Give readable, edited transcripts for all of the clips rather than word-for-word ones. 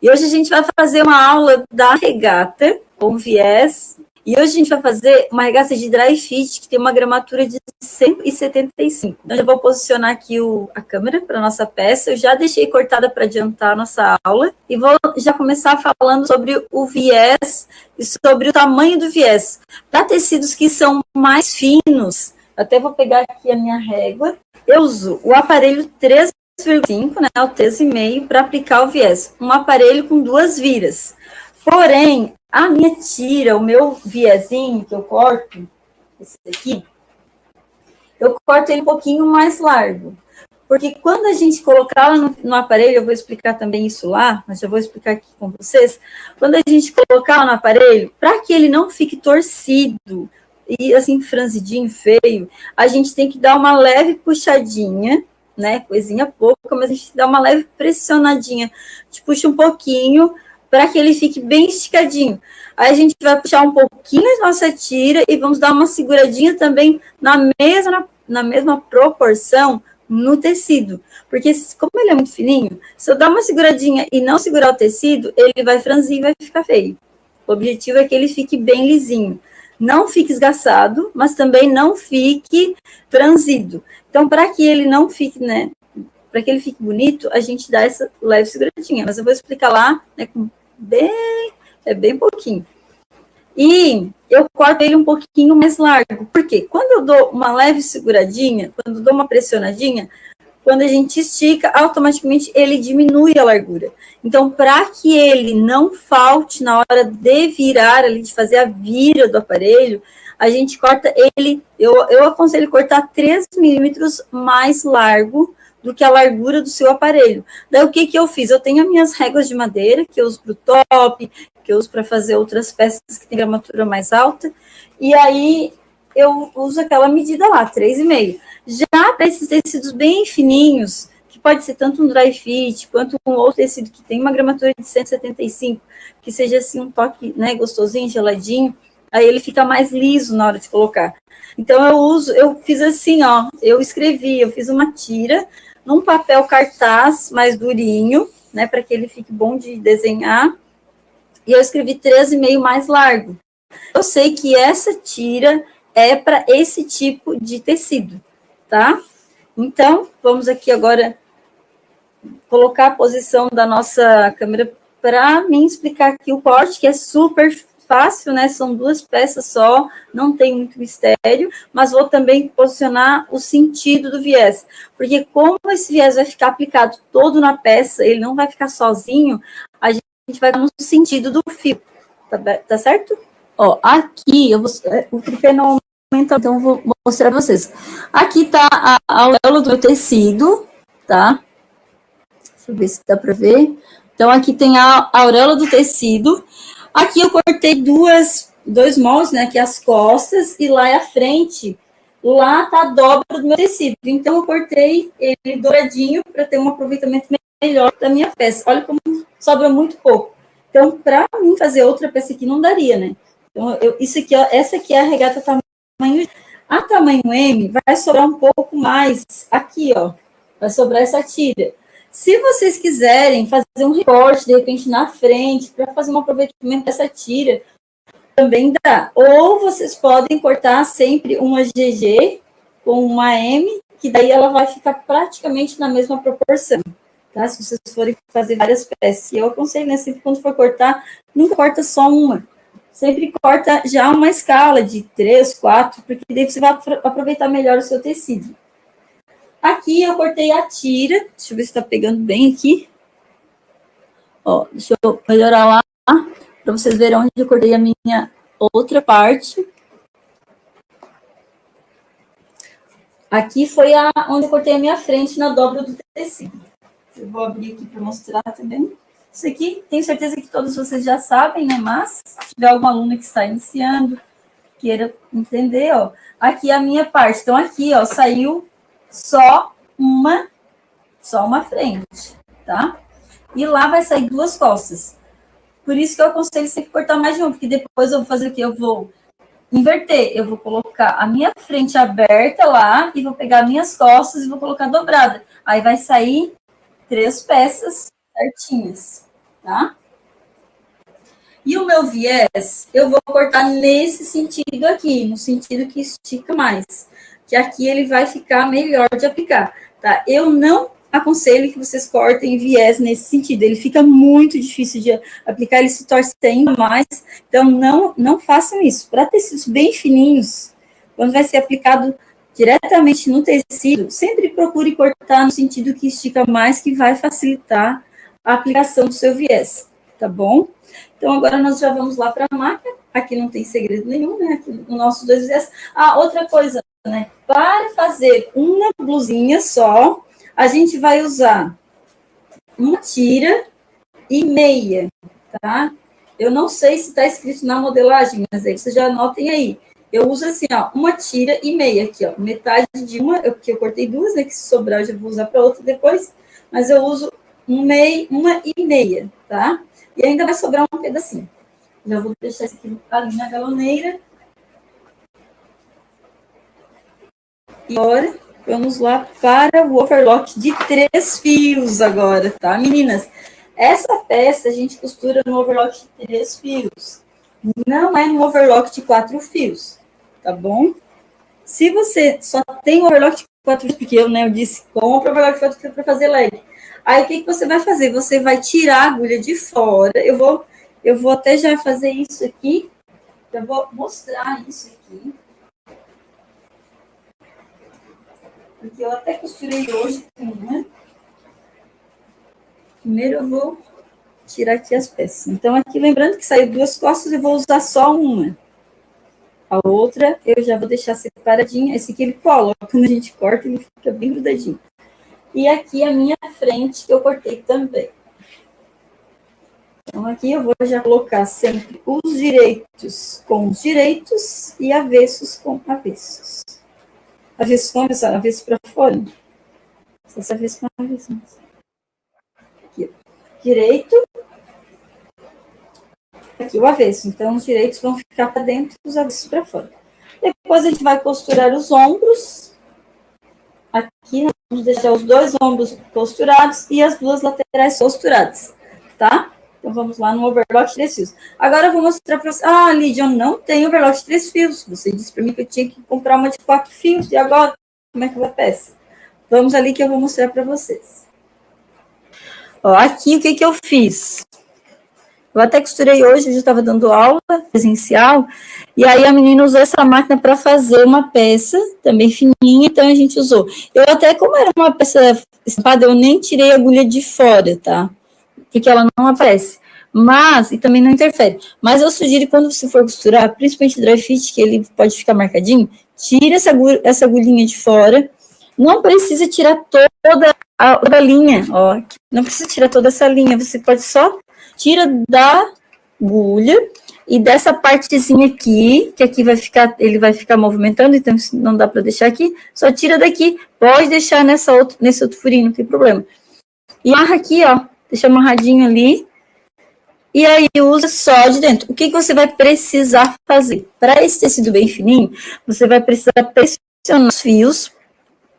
E hoje a gente vai fazer uma aula da regata com viés. E hoje a gente vai fazer uma regata de dry fit que tem uma gramatura de 175. Então, eu já vou posicionar aqui a câmera para a nossa peça. Eu já deixei cortada para adiantar a nossa aula. E vou já começar falando sobre o viés e sobre o tamanho do viés. Para tecidos que são mais finos, até vou pegar aqui a minha régua. Eu uso o aparelho 3,5, né, o 3,5, para aplicar o viés. Um aparelho com 2 viras. Porém, a minha tira, o meu viezinho que eu corto, esse aqui, eu corto ele um pouquinho mais largo. Porque quando a gente colocar ela no aparelho, eu vou explicar também isso lá, mas já vou explicar aqui com vocês. Quando a gente colocar ela no aparelho, para que ele não fique torcido e assim franzidinho, feio, a gente tem que dar uma leve puxadinha, né? Coisinha pouca, mas a gente dá uma leve pressionadinha. A gente puxa um pouquinho para que ele fique bem esticadinho. Aí a gente vai puxar um pouquinho a nossa tira e vamos dar uma seguradinha também na mesma proporção no tecido. Porque como ele é muito fininho, se eu dar uma seguradinha e não segurar o tecido, ele vai franzir e vai ficar feio. O objetivo é que ele fique bem lisinho. Não fique esgaçado, mas também não fique franzido. Então, para que ele não fique, né, para que ele fique bonito, a gente dá essa leve seguradinha. Mas eu vou explicar lá, né, com bem pouquinho. E eu corto ele um pouquinho mais largo. Por quê? Quando eu dou uma leve seguradinha, quando eu dou uma pressionadinha, quando a gente estica, automaticamente ele diminui a largura. Então, para que ele não falte na hora de virar, ali, de fazer a vira do aparelho, a gente corta ele, eu aconselho cortar 3 milímetros mais largo do que a largura do seu aparelho. Daí, o que eu fiz? Eu tenho as minhas réguas de madeira, que eu uso para o top, que eu uso para fazer outras peças que têm gramatura mais alta, e aí eu uso aquela medida lá, 3,5. Já para esses tecidos bem fininhos, que pode ser tanto um dry fit, quanto um outro tecido que tem uma gramatura de 175, que seja assim um toque, né, gostosinho, geladinho, aí ele fica mais liso na hora de colocar. Então eu fiz assim, ó, eu fiz uma tira num papel cartaz mais durinho, né, para que ele fique bom de desenhar, e eu escrevi 13,5 mais largo. Eu sei que essa tira é para esse tipo de tecido, tá? Então, vamos aqui agora colocar a posição da nossa câmera para mim explicar aqui o corte, que é super fácil, né? São 2 peças só, não tem muito mistério, mas vou também posicionar o sentido do viés, porque como esse viés vai ficar aplicado todo na peça, ele não vai ficar sozinho, a gente vai no sentido do fio, tá certo? Ó, aqui, o tripé não aumenta, então eu vou mostrar para vocês. Aqui tá a auréola do tecido, tá? Deixa eu ver se dá para ver. Então, aqui tem a auréola do tecido. Aqui eu cortei dois moldes, né? Aqui as costas e lá é a frente. Lá tá a dobra do meu tecido. Então, eu cortei ele douradinho para ter um aproveitamento melhor da minha peça. Olha como sobra muito pouco. Então, para mim fazer outra peça aqui não daria, né? Então, isso aqui, ó, essa aqui é a regata tamanho... A tamanho M vai sobrar um pouco mais aqui, ó. Vai sobrar essa tira. Se vocês quiserem fazer um recorte, de repente, na frente, para fazer um aproveitamento dessa tira, também dá. Ou vocês podem cortar sempre uma GG com uma M, que daí ela vai ficar praticamente na mesma proporção. Tá? Se vocês forem fazer várias peças. E eu aconselho, né, sempre quando for cortar, nunca corta só uma. Sempre corta já uma escala de 3, 4, porque daí você vai aproveitar melhor o seu tecido. Aqui eu cortei a tira, deixa eu ver se tá pegando bem aqui. Ó, deixa eu melhorar lá, para vocês verem onde eu cortei a minha outra parte. Aqui foi onde eu cortei a minha frente na dobra do tecido. Eu vou abrir aqui para mostrar também. Isso aqui, tenho certeza que todos vocês já sabem, né? Mas, se tiver alguma aluna que está iniciando, queira entender, ó. Aqui é a minha parte. Então, aqui, ó, saiu só uma frente, tá? E lá vai sair 2 costas. Por isso que eu aconselho sempre cortar mais de um, porque depois eu vou fazer o quê? Eu vou inverter. Eu vou colocar a minha frente aberta lá e vou pegar minhas costas e vou colocar dobrada. Aí vai sair 3 peças certinhas, tá? E o meu viés, eu vou cortar nesse sentido aqui, no sentido que estica mais, que aqui ele vai ficar melhor de aplicar, tá? Eu não aconselho que vocês cortem viés nesse sentido, ele fica muito difícil de aplicar, ele se torce ainda mais, então não façam isso. Para tecidos bem fininhos, quando vai ser aplicado diretamente no tecido, sempre procure cortar no sentido que estica mais, que vai facilitar a aplicação do seu viés, tá bom? Então, agora nós já vamos lá para a máquina. Aqui não tem segredo nenhum, né? Aqui no nosso 2 viés. Ah, outra coisa, né? Para fazer uma blusinha só, a gente vai usar uma tira e meia, tá? Eu não sei se está escrito na modelagem, mas aí vocês já anotem aí. Eu uso assim, ó, uma tira e meia aqui, ó. Metade de uma, porque eu cortei duas, né? Que se sobrar eu já vou usar para outra depois. Mas eu uso uma e meia, tá? E ainda vai sobrar um pedacinho. Já vou deixar isso aqui ali na galoneira. E agora, vamos lá para o overlock de 3 fios agora, tá, meninas? Essa peça a gente costura no overlock de 3 fios. Não é no overlock de 4 fios, tá bom? Se você só tem overlock de 4 fios, porque eu disse, compra overlock de 4 fios para fazer leg. Aí, o que você vai fazer? Você vai tirar a agulha de fora. Eu vou até já fazer isso aqui. Eu vou mostrar isso aqui. Porque eu até costurei hoje com uma. Primeiro eu vou tirar aqui as peças. Então, aqui, lembrando que saiu 2 costas, eu vou usar só uma. A outra, eu já vou deixar separadinha. Esse aqui ele cola. Quando a gente corta, ele fica bem grudadinho. E aqui a minha frente, que eu cortei também. Então, aqui eu vou já colocar sempre os direitos com os direitos e avessos com avessos. Avesso com avesso, avesso para fora. Só avesso com avesso. Aqui, direito. Aqui o avesso. Então, os direitos vão ficar para dentro, os avessos para fora. Depois a gente vai costurar os ombros. Aqui nós vamos deixar os 2 ombros costurados e as 2 laterais costuradas, tá? Então, vamos lá no overlock de 3 fios. Agora, eu vou mostrar para vocês. Ah, Lídia, eu não tenho overlock de 3 fios. Você disse para mim que eu tinha que comprar uma de 4 fios. E agora, como é que vai a peça? Vamos ali que eu vou mostrar para vocês. Ó, aqui, o que eu fiz? Eu até costurei hoje, eu já estava dando aula presencial, e aí a menina usou essa máquina para fazer uma peça, também fininha, então a gente usou. Eu até, como era uma peça estampada, eu nem tirei a agulha de fora, tá? Porque ela não aparece. Mas, e também não interfere. Mas eu sugiro, quando você for costurar, principalmente dry fit, que ele pode ficar marcadinho, tira essa agulhinha de fora. Não precisa tirar toda a linha, ó. Não precisa tirar toda essa linha, você pode só tira da agulha e dessa partezinha aqui, que aqui vai ficar, ele vai ficar movimentando, então não dá para deixar aqui, só tira daqui, pode deixar nesse outro furinho, não tem problema. E amarra aqui, ó, deixa amarradinho ali, e aí usa só de dentro. O que você vai precisar fazer? Para esse tecido bem fininho, você vai precisar pressionar os fios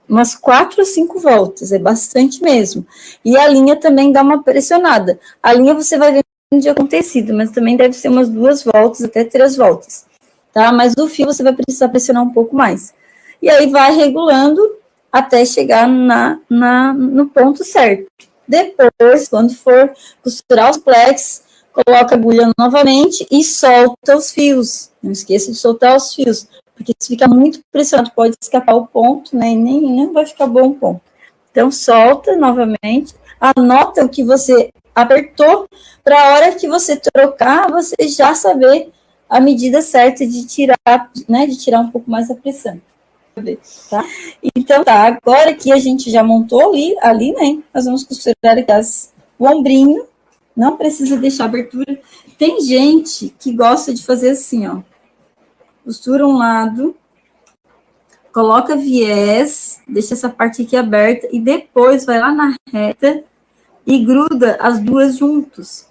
umas 4 ou 5 voltas, é bastante mesmo. E a linha também dá uma pressionada. A linha você vai ver no dia com tecido, mas também deve ser umas 2 voltas, até 3 voltas, tá? Mas o fio você vai precisar pressionar um pouco mais. E aí vai regulando até chegar no ponto certo. Depois, quando for costurar os plex, coloca a agulha novamente e solta os fios. Não esqueça de soltar os fios, porque se fica muito pressionado, pode escapar o ponto, né? E nem vai ficar bom o ponto. Então, solta novamente, anota o que você apertou, para a hora que você trocar, você já saber a medida certa de tirar, né? De tirar um pouco mais a pressão. Tá? Então, tá, agora que a gente já montou ali, né? Nós vamos costurar aqui o ombrinho, não precisa deixar abertura. Tem gente que gosta de fazer assim, ó. Costura um lado, coloca viés, deixa essa parte aqui aberta e depois vai lá na reta e gruda as 2 juntos,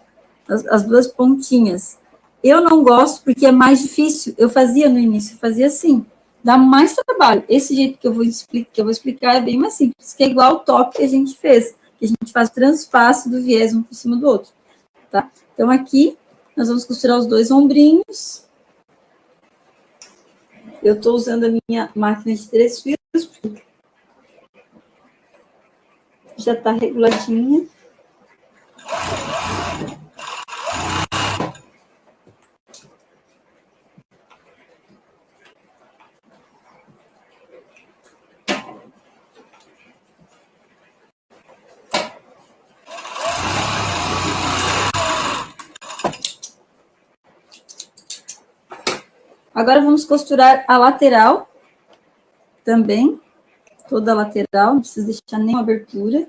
as 2 pontinhas. Eu não gosto porque é mais difícil. Eu fazia no início, fazia assim, dá mais trabalho. Esse jeito que eu vou explicar é bem mais simples, que é igual o top que a gente fez, que a gente faz transpasso do viés um por cima do outro. tá? Então, aqui, nós vamos costurar os 2 ombrinhos. Eu estou usando a minha máquina de 3 fios, porque já está reguladinha. Agora, vamos costurar a lateral também, toda a lateral, não precisa deixar nenhuma abertura.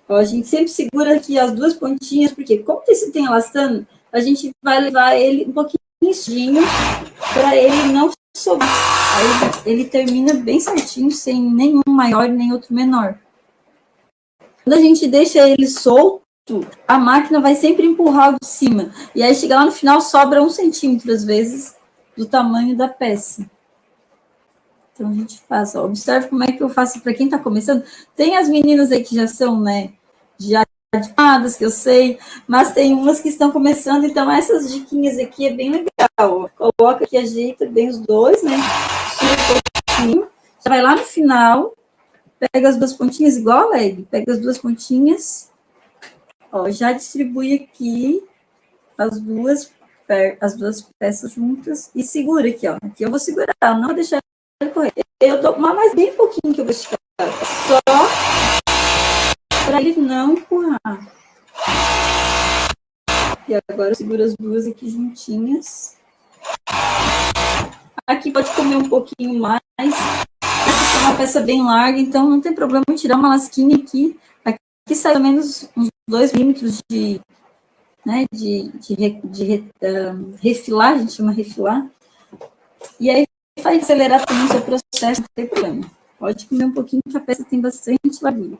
Ó, a gente sempre segura aqui as 2 pontinhas, porque como o tecido tem elastano, a gente vai levar ele um pouquinho para ele não sobrar. Aí ele termina bem certinho, sem nenhum maior nem outro menor. Quando a gente deixa ele solto, a máquina vai sempre empurrar o de cima. E aí chega lá no final, sobra 1 centímetro, às vezes, do tamanho da peça. Então a gente faz, ó, observe como é que eu faço para quem está começando. Tem as meninas aí que já são, né, já adiantadas, que eu sei, mas tem umas que estão começando, então essas diquinhas aqui é bem legal. Coloca aqui, ajeita bem os 2, né, já vai lá no final, pega as 2 pontinhas, igual a leg, pega as 2 pontinhas, ó, já distribui aqui as duas peças juntas e segura aqui, ó. Aqui eu vou segurar, não vou deixar ele correr. Eu dou mais bem pouquinho que eu vou esticar, só para ele não empurrar. E agora eu seguro as 2 aqui juntinhas. Aqui pode comer um pouquinho mais. Essa é uma peça bem larga, então não tem problema em tirar uma lasquinha aqui. Aqui sai pelo menos uns 2 milímetros de, né, refilar, a gente chama refilar. E aí vai acelerar também o seu processo, não tem problema. Pode comer um pouquinho, que a peça tem bastante largura.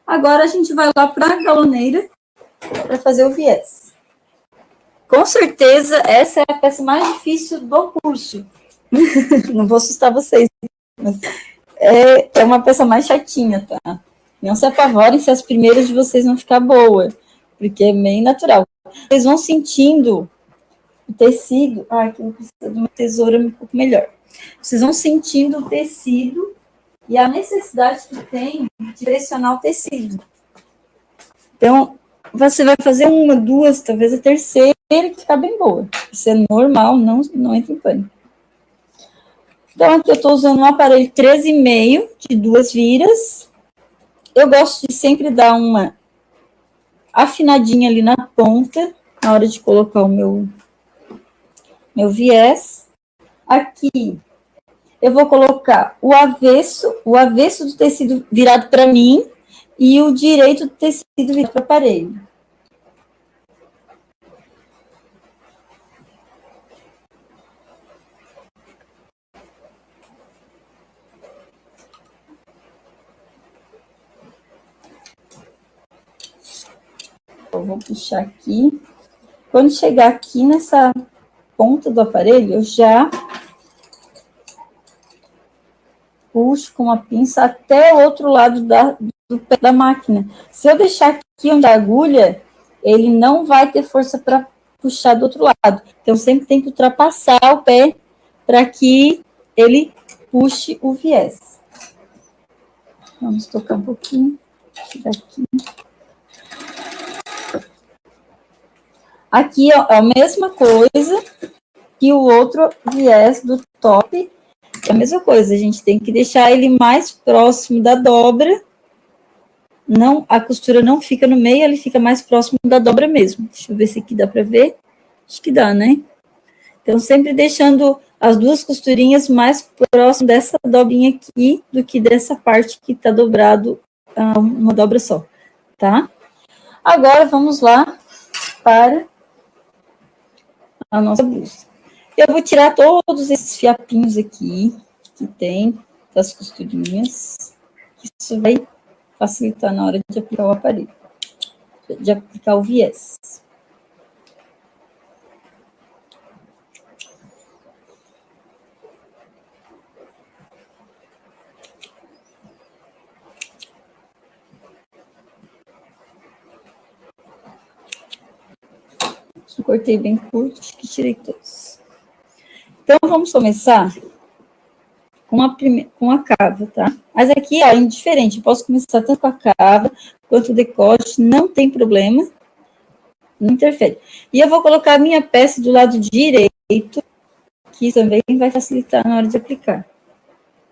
Agora a gente vai lá para a galoneira para fazer o viés. Com certeza, essa é a peça mais difícil do curso. Não vou assustar vocês, mas é uma peça mais chatinha, tá? Não se apavorem se as primeiras de vocês não ficar boa, porque é bem natural. Vocês vão sentindo o tecido. Ah, aqui eu preciso de uma tesoura um pouco melhor. Vocês vão sentindo o tecido e a necessidade que tem de pressionar o tecido. Então, você vai fazer 1, 2, talvez a terceira, que ficar bem boa. Isso é normal, não entra em pânico. Então, aqui eu estou usando um aparelho 13,5 de 2 viras. Eu gosto de sempre dar uma afinadinha ali na ponta, na hora de colocar o meu viés. Aqui, eu vou colocar o avesso do tecido virado para mim e o direito do tecido virado para o aparelho. Eu vou puxar aqui. Quando chegar aqui nessa ponta do aparelho, eu já puxo com a pinça até o outro lado do pé da máquina. Se eu deixar aqui onde a agulha, ele não vai ter força para puxar do outro lado. Então, sempre tem que ultrapassar o pé para que ele puxe o viés. Vamos tocar um pouquinho. Tirar aqui. Aqui ó, é a mesma coisa que o outro viés do top. É a mesma coisa, a gente tem que deixar ele mais próximo da dobra. Não, a costura não fica no meio, ele fica mais próximo da dobra mesmo. Deixa eu ver se aqui dá para ver. Acho que dá, né? Então, sempre deixando as 2 costurinhas mais próximo dessa dobrinha aqui do que dessa parte que está dobrado uma dobra só, tá? Agora, vamos lá para a nossa blusa. Eu vou tirar todos esses fiapinhos aqui, que tem, das costurinhas. Isso vai facilitar na hora de aplicar o aparelho, de aplicar o viés. Eu cortei bem curto, acho que tirei todos. Então, vamos começar com a cava, tá? Mas aqui, ó, é indiferente. Eu posso começar tanto com a cava quanto o decote, não tem problema. Não interfere. E eu vou colocar a minha peça do lado direito, que também vai facilitar na hora de aplicar.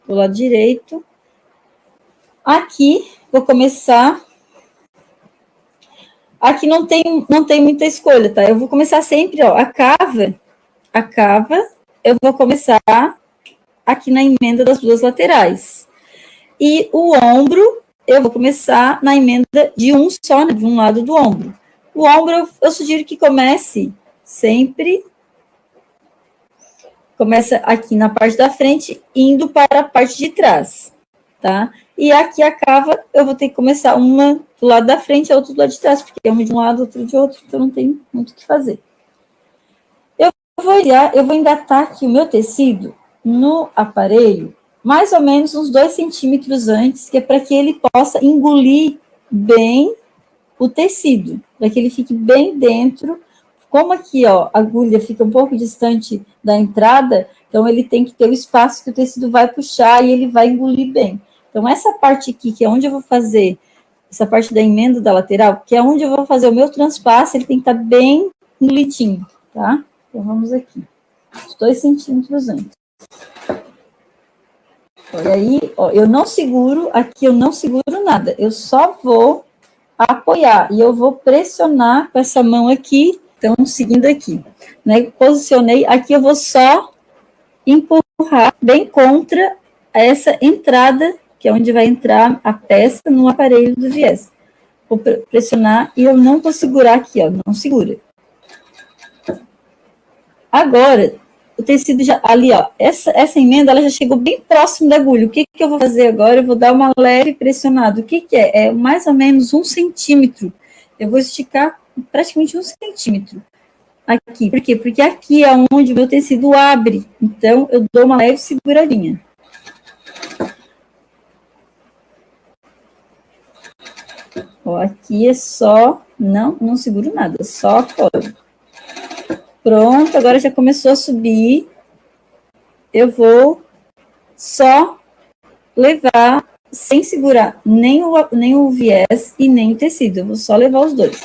Do lado direito. Aqui, vou começar. Aqui não tem muita escolha, tá? Eu vou começar sempre, ó, a cava, eu vou começar aqui na emenda das duas laterais. E o ombro, eu vou começar na emenda de um só, né, de um lado do ombro. O ombro, eu sugiro que comece sempre, começa aqui na parte da frente, indo para a parte de trás, tá? E aqui a cava, eu vou ter que começar uma do lado da frente e a outra do lado de trás, porque é uma de um lado, outra de outro, então não tem muito o que fazer. Eu vou engatar aqui o meu tecido no aparelho, mais ou menos uns 2 centímetros antes, que é para que ele possa engolir bem o tecido, para que ele fique bem dentro. Como aqui, ó, a agulha fica um pouco distante da entrada, então ele tem que ter o espaço que o tecido vai puxar e ele vai engolir bem. Então, essa parte aqui, que é onde eu vou fazer, essa parte da emenda da lateral, que é onde eu vou fazer o meu transpasso, ele tem que estar bem engolidinho, tá? Então, vamos aqui. 2 centímetros antes. Olha aí, ó, eu não seguro, aqui eu não seguro nada, eu só vou apoiar, e eu vou pressionar com essa mão aqui, então, seguindo aqui, né, posicionei, aqui eu vou só empurrar bem contra essa entrada, que é onde vai entrar a peça no aparelho do viés. Vou pressionar, e eu não vou segurar aqui, ó, não segura. Agora, o tecido já, ali, ó, essa emenda, ela já chegou bem próximo da agulha. O que eu vou fazer agora? Eu vou dar uma leve pressionada. O que é? É mais ou menos 1 centímetro. Eu vou esticar praticamente 1 centímetro aqui. Por quê? Porque aqui é onde o meu tecido abre. Então, eu dou uma leve seguradinha. Ó, aqui é só, não seguro nada, só apoio. Pronto, agora já começou a subir. Eu vou só levar sem segurar nem o viés e nem o tecido. Eu vou só levar os dois.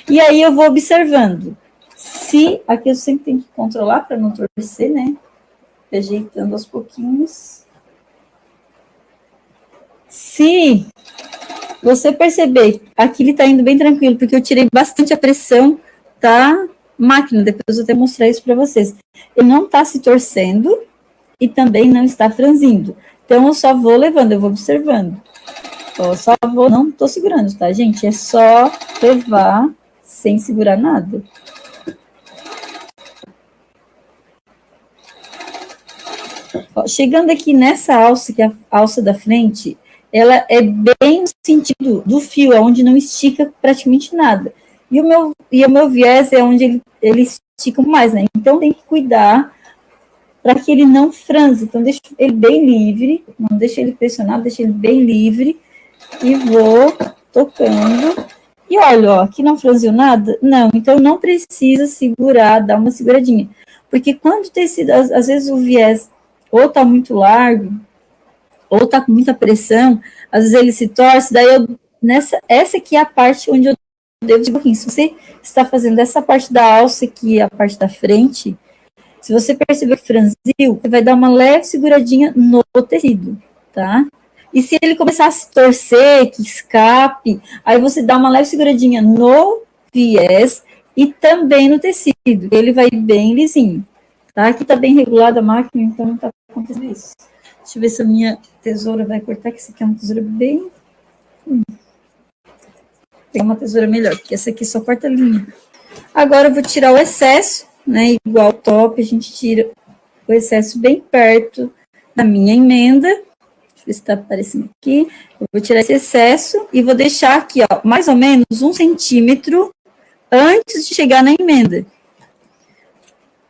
E aí eu vou observando. Se, aqui eu sempre tenho que controlar para não torcer, né? Ajeitando aos pouquinhos. Se você perceber, aqui ele está indo bem tranquilo, porque eu tirei bastante a pressão da máquina. Depois eu vou até mostrar isso para vocês. Ele não está se torcendo e também não está franzindo. Então, eu só vou levando, eu vou observando. Ó, só vou, não estou segurando, tá, gente? É só levar sem segurar nada. Ó, chegando aqui nessa alça, que é a alça da frente, ela é bem no sentido do fio, onde não estica praticamente nada. E o meu viés é onde ele estica mais, né? Então, tem que cuidar para que ele não franze. Então, deixa ele bem livre, não deixa ele pressionado, deixa ele bem livre, e vou tocando. E olha, ó, aqui não franziu nada? Não, então não precisa segurar, dar uma seguradinha. Porque quando o tecido, às vezes o viés ou tá muito largo, ou tá com muita pressão, às vezes ele se torce, daí essa aqui é a parte onde eu devo de pouquinho. Se você está fazendo essa parte da alça aqui, a parte da frente, se você perceber que franziu, você vai dar uma leve seguradinha no tecido, tá? E se ele começar a se torcer, que escape, aí você dá uma leve seguradinha no viés e também no tecido. Ele vai bem lisinho, tá? Aqui tá bem regulada a máquina, então não tá acontecendo isso. Deixa eu ver se a minha tesoura vai cortar, que essa aqui é uma tesoura bem... Tem uma tesoura melhor, porque essa aqui só corta linha. Agora eu vou tirar o excesso né, igual ao top, a gente tira o excesso bem perto da minha emenda. Deixa eu ver se está aparecendo aqui. Eu vou tirar esse excesso e vou deixar aqui, ó, mais ou menos 1 centímetro antes de chegar na emenda.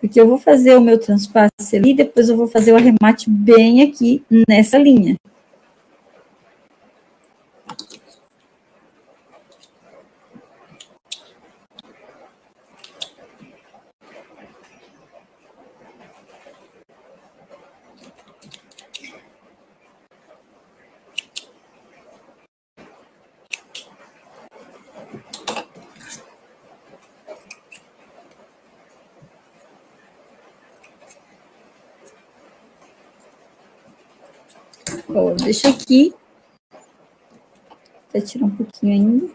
Porque eu vou fazer o meu transpasse ali, depois eu vou fazer o arremate bem aqui nessa linha. Ó, deixa aqui. Vou tirar um pouquinho ainda.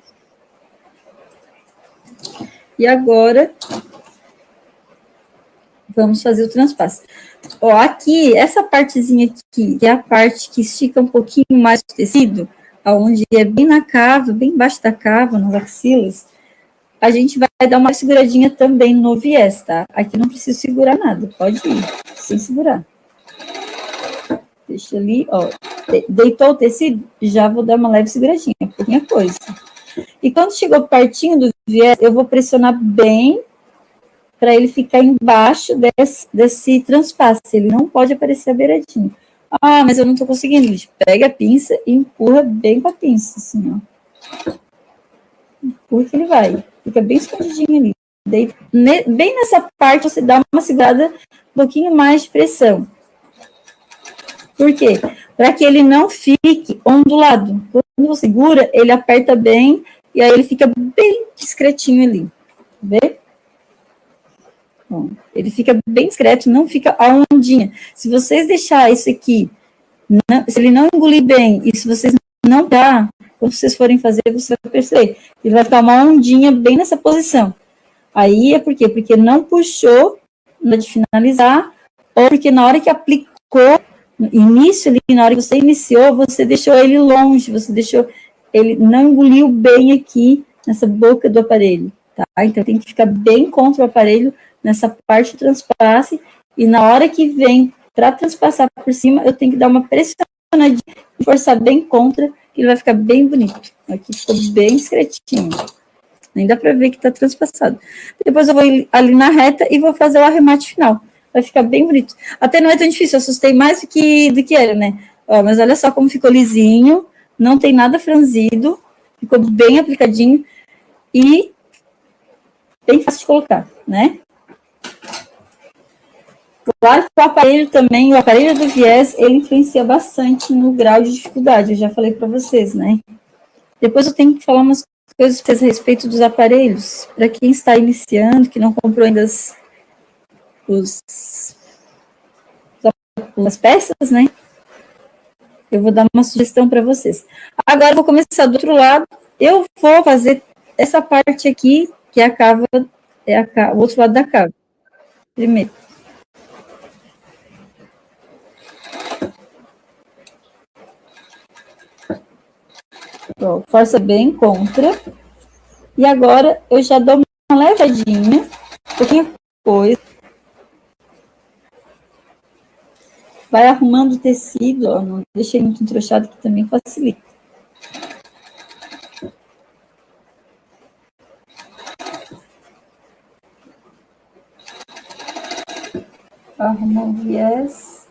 E agora, vamos fazer o transpasse. Ó, aqui, essa partezinha aqui, que é a parte que estica um pouquinho mais o tecido, aonde é bem na cava, bem embaixo da cava, nas axilas, a gente vai dar uma seguradinha também no viés, tá? Aqui não precisa segurar nada, pode ir, sem segurar. Deixa ali, ó. Deitou o tecido? Já vou dar uma leve seguradinha, pouquinha coisa. E quando chegou pertinho do viés, eu vou pressionar bem para ele ficar embaixo desse transpasse. Ele não pode aparecer a beiradinha. Ah, mas eu não estou conseguindo. Pega a pinça e empurra bem com a pinça, assim, ó. Empurra que ele vai. Fica bem escondidinho ali. Bem nessa parte, você dá uma segurada, um pouquinho mais de pressão. Por quê? Para que ele não fique ondulado. Quando você segura, ele aperta bem e aí ele fica bem discretinho ali. Vê? Bom, ele fica bem discreto, não fica a ondinha. Se vocês deixar isso aqui, se ele não engolir bem, e se vocês não dá, quando vocês forem fazer, você vai perceber. Ele vai ficar uma ondinha bem nessa posição. Aí é por quê? Porque não puxou na hora de finalizar, ou porque na hora que aplicou, no início ali, na hora que você iniciou, você deixou ele longe, você deixou, ele não engoliu bem aqui, nessa boca do aparelho, tá? Então tem que ficar bem contra o aparelho, nessa parte do transpasse, e na hora que vem para transpassar por cima, eu tenho que dar uma pressionadinha e forçar bem contra, que ele vai ficar bem bonito. Aqui ficou bem discretinho. Nem dá para ver que está transpassado. Depois eu vou ali na reta e vou fazer o arremate final. Vai ficar bem bonito. Até não é tão difícil, eu assustei mais do que era, né? Ó, mas olha só como ficou lisinho, não tem nada franzido, ficou bem aplicadinho e bem fácil de colocar, né? Claro que o aparelho também, o aparelho do viés, ele influencia bastante no grau de dificuldade, eu já falei para vocês, né? Depois eu tenho que falar umas coisas a respeito dos aparelhos, para quem está iniciando, que não comprou ainda as peças, né? Eu vou dar uma sugestão para vocês. Agora eu vou começar do outro lado. Eu vou fazer essa parte aqui, que é a cava, o outro lado da cava. Primeiro. Ó, força bem contra. E agora eu já dou uma levadinha, um pouquinho coisa. Vai arrumando o tecido, ó, não deixei muito entrochado, que também facilita. Arruma o viés.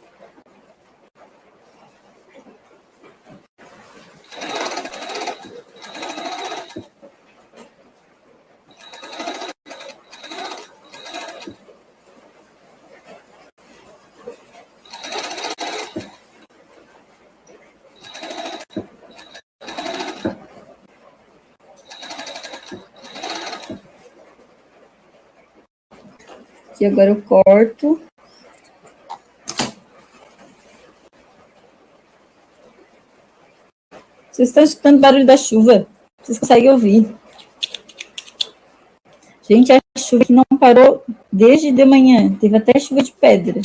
Aqui agora eu corto. Vocês estão escutando o barulho da chuva? Vocês conseguem ouvir? Gente, a chuva que não parou desde de manhã. Teve até chuva de pedra.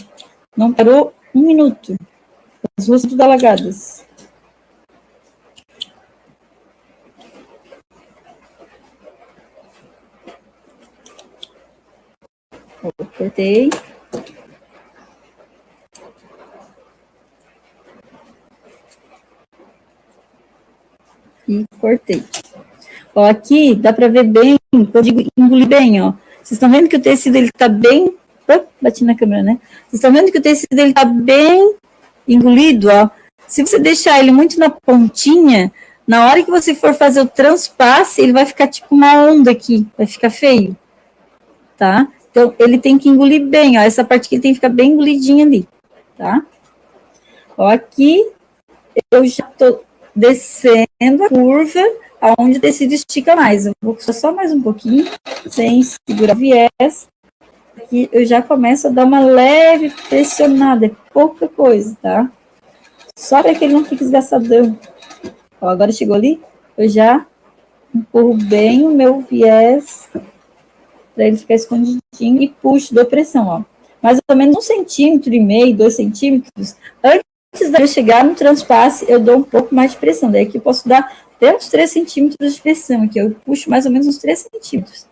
Não parou um minuto. As ruas tudo alagadas. Cortei. E cortei. Ó, aqui dá para ver bem, eu digo engolir bem, ó. Vocês estão vendo que o tecido ele tá bem, bati na câmera, né? Vocês estão vendo que o tecido ele tá bem engolido, ó. Se você deixar ele muito na pontinha, na hora que você for fazer o transpasse, ele vai ficar tipo uma onda aqui, vai ficar feio, tá? Então, ele tem que engolir bem, ó. Essa parte aqui tem que ficar bem engolidinha ali, tá? Ó, aqui eu já tô descendo a curva aonde o tecido estica mais. Eu vou só mais um pouquinho, sem segurar o viés. Aqui eu já começo a dar uma leve pressionada, é pouca coisa, tá? Só para que ele não fique esgaçadão. Ó, agora chegou ali, eu já empurro bem o meu viés para ele ficar escondidinho e puxo, dou pressão, ó. Mais ou menos 1,5 centímetros, 2 centímetros. Antes de eu chegar no transpasse, eu dou um pouco mais de pressão. Daí aqui eu posso dar até uns 3 centímetros de pressão. Aqui eu puxo mais ou menos uns 3 centímetros.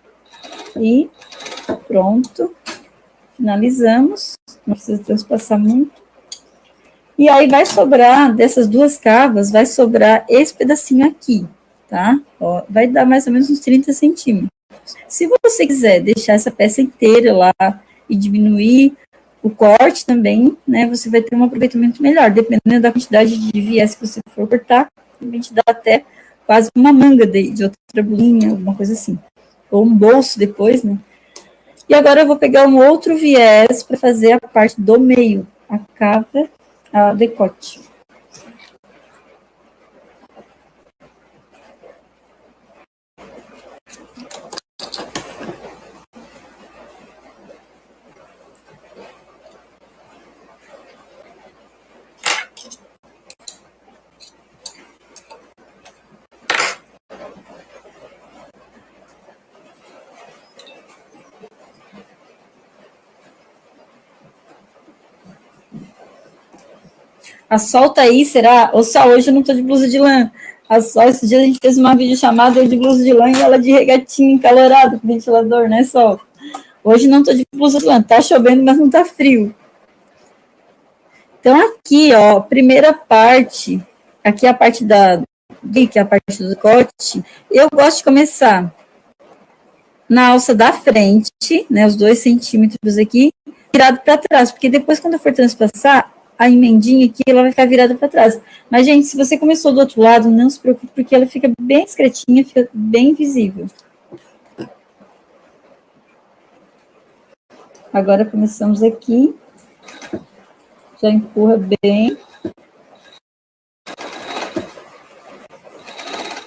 E pronto. Finalizamos. Não precisa transpassar muito. E aí vai sobrar, dessas duas cavas, vai sobrar esse pedacinho aqui, tá? Ó, vai dar mais ou menos uns 30 centímetros. Se você quiser deixar essa peça inteira lá e diminuir o corte também, né, você vai ter um aproveitamento melhor, dependendo da quantidade de viés que você for cortar, a gente dá até quase uma manga de outra bolinha, alguma coisa assim, ou um bolso depois, né. E agora eu vou pegar um outro viés para fazer a parte do meio, a cava, a decote. A Sol tá aí, será? Ô, Sol, hoje eu não tô de blusa de lã. A Sol, esse dia a gente fez uma videochamada, eu de blusa de lã e ela de regatinha encalorada com ventilador, né, Sol? Hoje não tô de blusa de lã. Tá chovendo, mas não tá frio. Então, aqui, ó, primeira parte, aqui a parte que é a parte do decote, eu gosto de começar na alça da frente, né, os 2 centímetros aqui, virado para trás, porque depois, quando eu for transpassar, a emendinha aqui, ela vai ficar virada para trás. Mas, gente, se você começou do outro lado, não se preocupe, porque ela fica bem discretinha, fica bem visível. Agora, começamos aqui. Já empurra bem.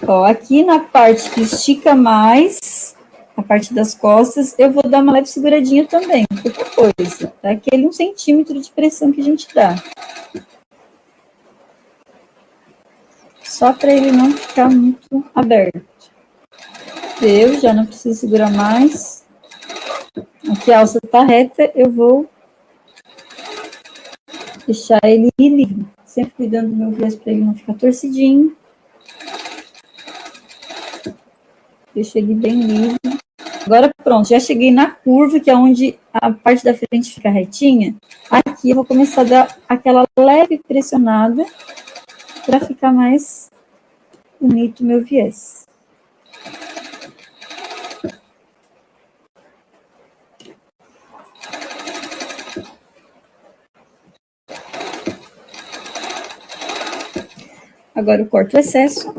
Ó, aqui na parte que estica mais, a parte das costas, eu vou dar uma leve seguradinha também, pouca coisa, tá? Aquele 1 centímetro de pressão que a gente dá. Só para ele não ficar muito aberto. Eu já não preciso segurar mais. Aqui a alça tá reta, eu vou deixar ele livre. Sempre cuidando do meu viés para ele não ficar torcidinho. Deixa ele bem livre. Agora pronto, já cheguei na curva, que é onde a parte da frente fica retinha. Aqui eu vou começar a dar aquela leve pressionada para ficar mais bonito o meu viés. Agora eu corto o excesso.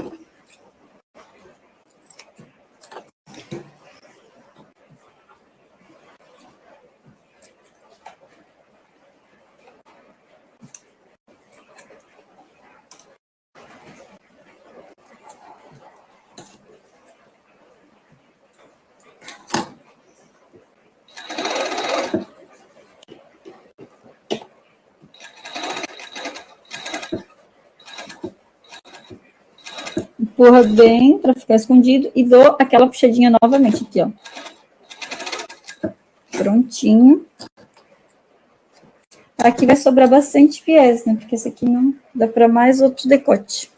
Empurra bem para ficar escondido e dou aquela puxadinha novamente aqui, ó. Prontinho. Aqui vai sobrar bastante viés, né? Porque esse aqui não dá para mais outro decote.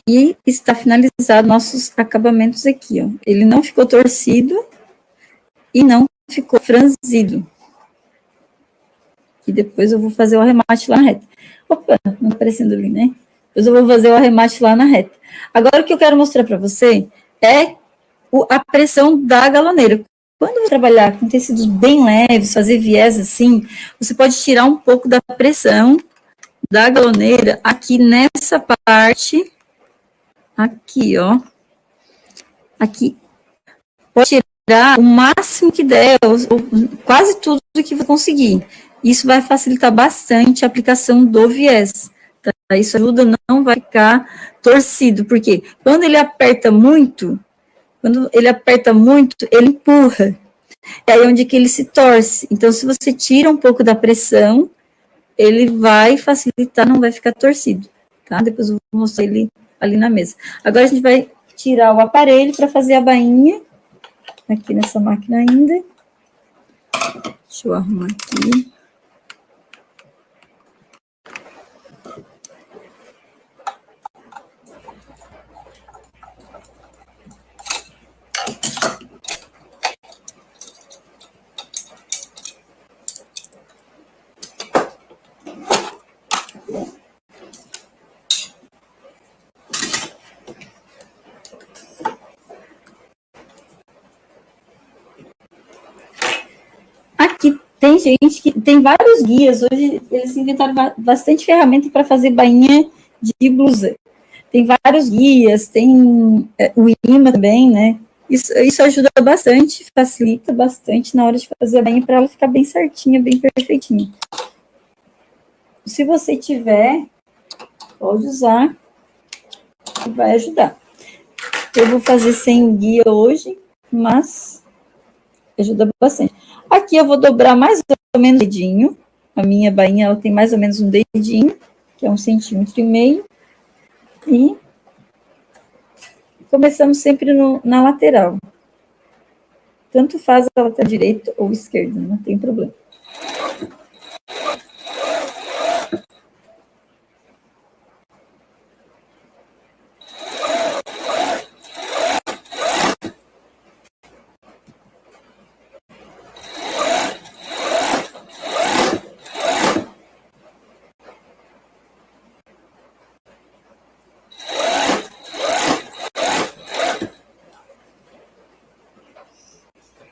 E está finalizado nossos acabamentos aqui, ó. Ele não ficou torcido e não ficou franzido. E depois eu vou fazer o arremate lá na reta. Opa, não aparecendo ali, né? Depois eu vou fazer o arremate lá na reta. Agora, o que eu quero mostrar para você é a pressão da galoneira. Quando você trabalhar com tecidos bem leves, fazer viés assim, você pode tirar um pouco da pressão da galoneira aqui nessa parte, aqui, ó. Aqui. Pode tirar o máximo que der, ou quase tudo que você conseguir. Isso vai facilitar bastante a aplicação do viés. Tá? Isso ajuda, não vai ficar torcido, porque quando ele aperta muito, ele empurra. É aí onde que ele se torce. Então, se você tira um pouco da pressão, ele vai facilitar, não vai ficar torcido, tá? Depois eu vou mostrar ele ali na mesa. Agora a gente vai tirar o aparelho para fazer a bainha, aqui nessa máquina ainda. Deixa eu arrumar aqui. Aqui tem gente que tem vários guias. Hoje eles inventaram bastante ferramenta para fazer bainha de blusa. Tem vários guias, tem o imã também, né? Isso ajuda bastante, facilita bastante na hora de fazer a bainha para ela ficar bem certinha, bem perfeitinha. Se você tiver, pode usar, vai ajudar. Eu vou fazer sem guia hoje, mas ajuda bastante. Aqui eu vou dobrar mais ou menos um dedinho. A minha bainha, ela tem mais ou menos um dedinho, que é 1,5 centímetros. E começamos sempre na lateral. Tanto faz a lateral direita ou esquerda, não tem problema.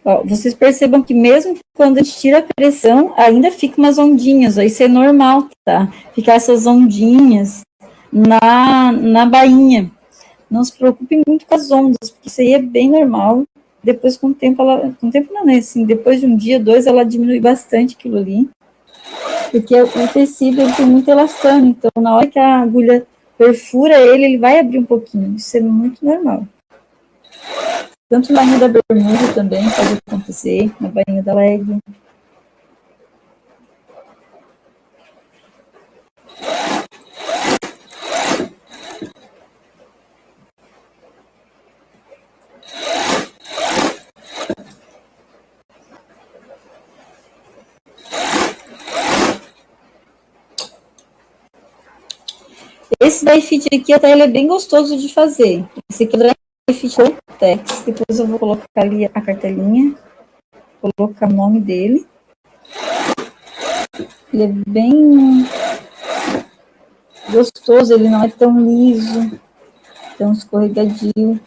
Ó, vocês percebam que mesmo quando a gente tira a pressão, ainda fica umas ondinhas, ó, isso é normal, tá? Ficar essas ondinhas na bainha. Não se preocupem muito com as ondas, porque isso aí é bem normal. Depois, com o tempo, com o tempo não, né? Assim, depois de um dia, 2, ela diminui bastante aquilo ali. Porque o tecido, ele tem muito elastano, então na hora que a agulha perfura ele vai abrir um pouquinho. Isso é muito normal. Tanto na bainha da bermuda também pode acontecer, na bainha da leg. Esse dry fit aqui até ele é bem gostoso de fazer. Esse aqui é o dry fit Cortex. Depois eu vou colocar ali a cartelinha, colocar o nome dele. Ele é bem gostoso, ele não é tão liso, tão escorregadio.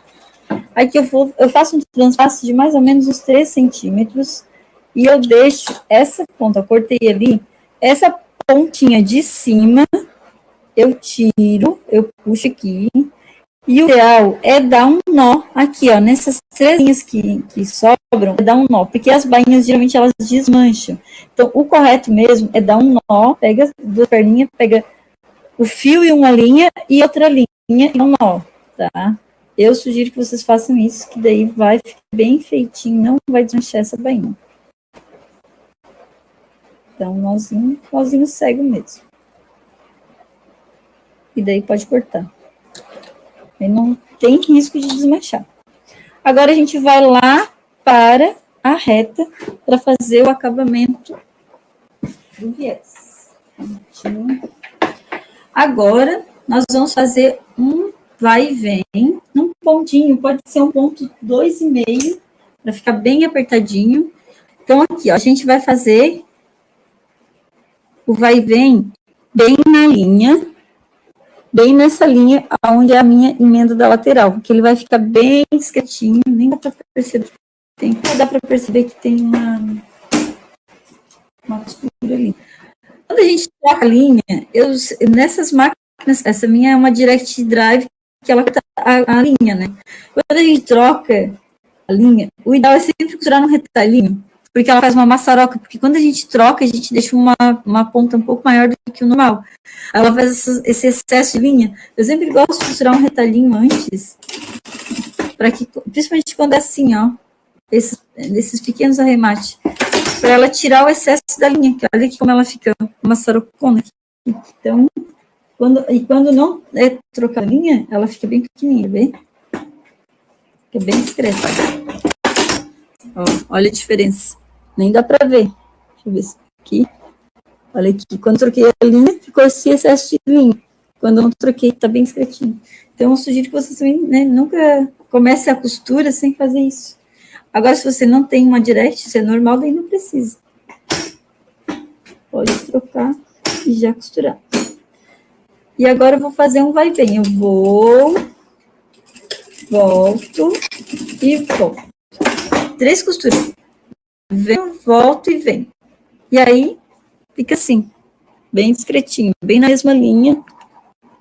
Aqui eu faço um transpasso de mais ou menos uns 3 centímetros e eu deixo essa ponta, eu cortei ali, essa pontinha de cima, eu tiro, eu puxo aqui, e o ideal é dar um nó aqui, ó, nessas 3 linhas que sobram, é dar um nó, porque as bainhas geralmente elas desmancham. Então, o correto mesmo é dar um nó, pega 2 perninhas, pega o fio e uma linha e outra linha e um nó, tá? Eu sugiro que vocês façam isso, que daí vai ficar bem feitinho, não vai desmanchar essa bainha. Então, nozinho cego mesmo. E daí pode cortar. Aí não tem risco de desmanchar. Agora a gente vai lá para a reta para fazer o acabamento do viés. Agora, nós vamos fazer um vai e vem, um pontinho, pode ser um ponto 2,5, para ficar bem apertadinho. Então, aqui, ó, a gente vai fazer o vai e vem bem na linha, bem nessa linha onde é a minha emenda da lateral, porque ele vai ficar bem discretinho, nem dá para perceber. Dá para perceber que tem uma costura ali. Quando a gente troca a linha, nessas máquinas, essa minha é uma Direct Drive, que ela tá a linha, né? Quando a gente troca a linha, o ideal é sempre costurar no retalhinho, porque ela faz uma maçaroca, porque quando a gente troca, a gente deixa uma ponta um pouco maior do que o normal. Ela faz esse excesso de linha. Eu sempre gosto de costurar um retalhinho antes, para que, principalmente quando é assim, ó, esses pequenos arremates, para ela tirar o excesso da linha, que olha aqui como ela fica maçarocona. Então, quando não é trocar a linha, ela fica bem pequenininha, vê? Fica bem discreta. Ó, olha a diferença. Nem dá para ver. Deixa eu ver aqui. Olha aqui. Quando troquei a linha, ficou esse excesso de linha. Quando não troquei, tá bem discretinho. Então, eu sugiro que vocês também, né, nunca comecem a costura sem fazer isso. Agora, se você não tem uma direct, isso é normal, daí não precisa. Pode trocar e já costurar. E agora eu vou fazer um vai e vem. Eu vou, volto e volto. 3 costuras. Venho, volto e venho. E aí, fica assim, bem discretinho, bem na mesma linha.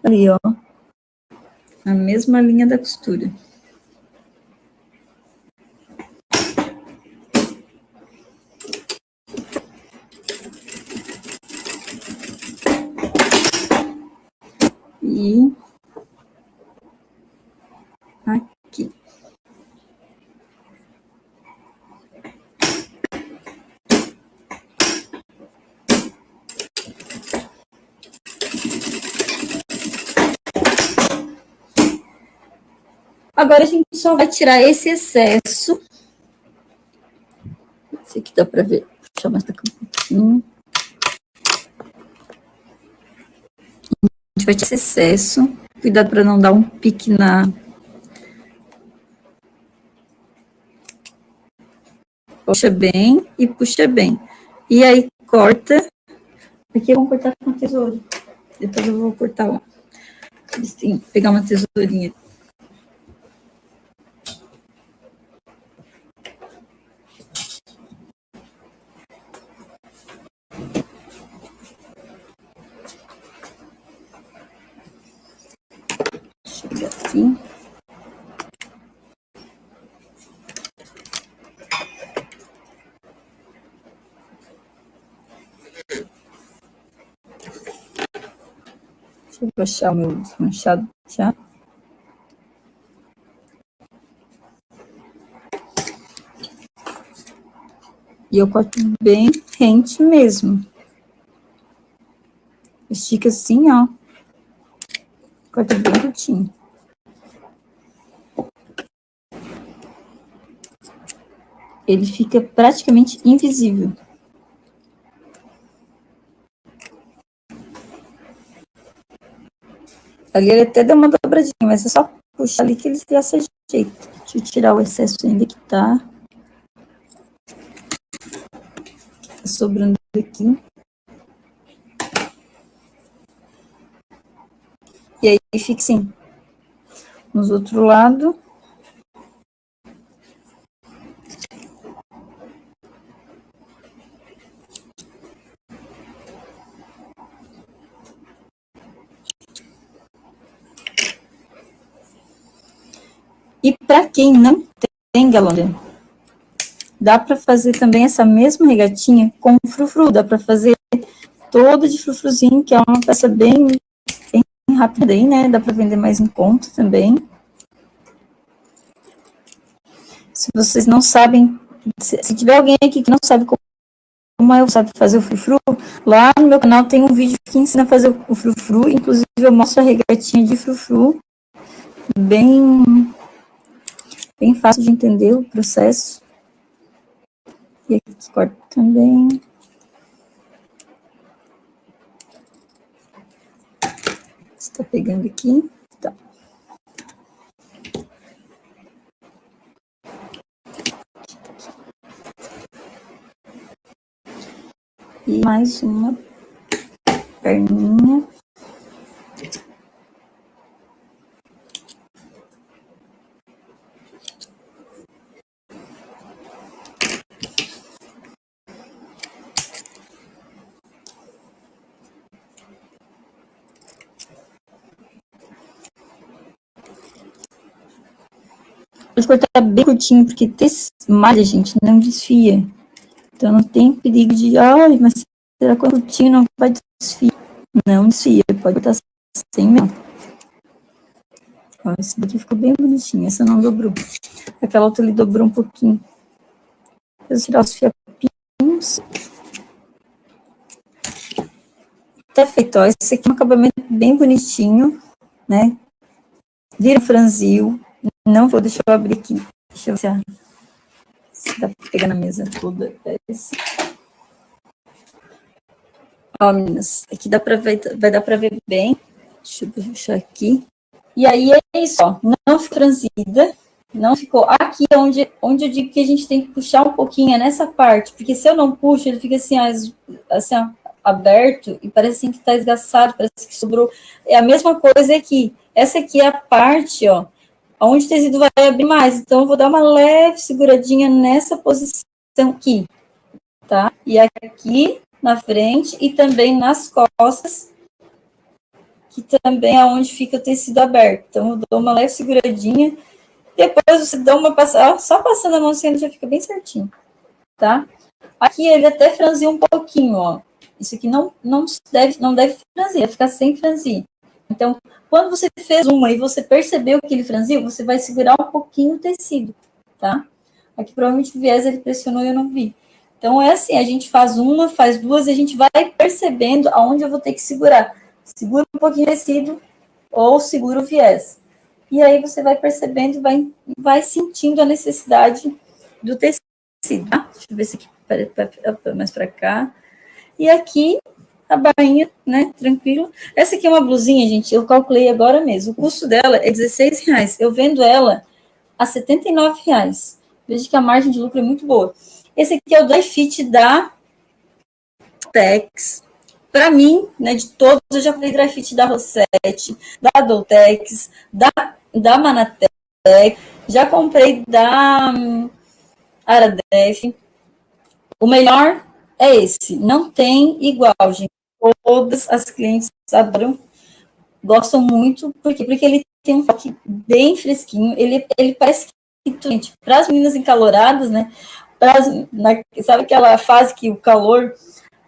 Ali, ó. Na mesma linha da costura. E aqui. Agora a gente só vai tirar esse excesso. Esse aqui dá para ver. Deixa eu mais daqui um pouquinho. A gente vai tirar esse excesso. Cuidado para não dar um pique na... Puxa bem e puxa bem. E aí corta. Aqui eu vou cortar com uma tesoura. Depois eu vou cortar lá. Sim, pegar uma tesourinha. Deixa eu ver aqui. Deixa eu achar o meu desmanchado já. E eu corto bem rente mesmo. Estica assim, ó. Corta bem curtinho. Ele fica praticamente invisível. Ali ele até deu uma dobradinha, mas é só puxar ali que ele já se ajeita. Deixa eu tirar o excesso ainda que tá sobrando aqui. E aí fica assim. Nos outros lados. E para quem não tem galões, dá para fazer também essa mesma regatinha com frufru. Dá para fazer toda de frufruzinho, que é uma peça bem rápida aí, né? Dá para vender mais em conta também. Se vocês não sabem, se tiver alguém aqui que não sabe como eu sabe fazer o frufru, lá no meu canal tem um vídeo que ensina a fazer o frufru, inclusive eu mostro a regatinha de frufru, bem fácil de entender o processo. E aqui corta também. Está pegando aqui, tá. mais uma perninha. Pode cortar bem curtinho, porque malha, gente, não desfia. Então, não tem perigo de, ai, mas será que curtinho não vai desfiar? Não desfia, pode cortar sem mesmo. Ó, esse daqui ficou bem bonitinho, essa não dobrou. Aquela outra ali dobrou um pouquinho. Vou tirar os fiapinhos. Tá feito, ó, esse aqui é um acabamento bem bonitinho, né? Vira franzil. Não vou, deixa eu abrir aqui. Deixa eu ver se dá pra pegar na mesa toda. Ó, meninas, aqui dá pra ver, vai dar pra ver bem. Deixa eu puxar aqui. E aí é isso, ó. Não ficou franzida. Não ficou. Aqui é onde eu digo que a gente tem que puxar um pouquinho, é nessa parte. Porque se eu não puxo, ele fica assim, assim ó, aberto e parece assim que tá esgaçado, parece que sobrou. É a mesma coisa aqui. Essa aqui é a parte, ó, onde o tecido vai abrir mais. Então, eu vou dar uma leve seguradinha nessa posição aqui, tá? E aqui na frente e também nas costas, que também é onde fica o tecido aberto. Então, eu dou uma leve seguradinha. Depois você dá uma passada, só passando a mão assim, ele já fica bem certinho, tá? Aqui ele até franziu um pouquinho, ó. Isso aqui não deve franzir, vai ficar sem franzir. Então, quando você fez uma e você percebeu que ele franziu, você vai segurar um pouquinho o tecido, tá? Aqui provavelmente o viés ele pressionou e eu não vi. Então, é assim, a gente faz uma, faz duas, e a gente vai percebendo aonde eu vou ter que segurar. Segura um pouquinho o tecido ou segura o viés. E aí você vai percebendo, vai sentindo a necessidade do tecido, tá? Deixa eu ver se aqui, mais para cá. E aqui, a bainha, né, tranquilo. Essa aqui é uma blusinha, gente, eu calculei agora mesmo. O custo dela é R$16. Eu vendo ela a R$79. Veja que a margem de lucro é muito boa. Esse aqui é o dry fit da Tex. Para mim, né, de todos, eu já falei dry fit da Rossetti, da Doltex, da Manatec, já comprei da Aradef. O melhor é esse, não tem igual, gente. Todas as clientes adoram, gostam muito, porque ele tem um toque bem fresquinho, ele parece que, gente, para as meninas encaloradas, né, sabe aquela fase que o calor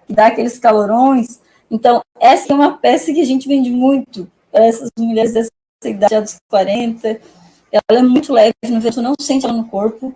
dá aqueles calorões? Então, essa é uma peça que a gente vende muito para essas mulheres dessa idade, dos 40. Ela é muito leve, no verão, não sente ela no corpo.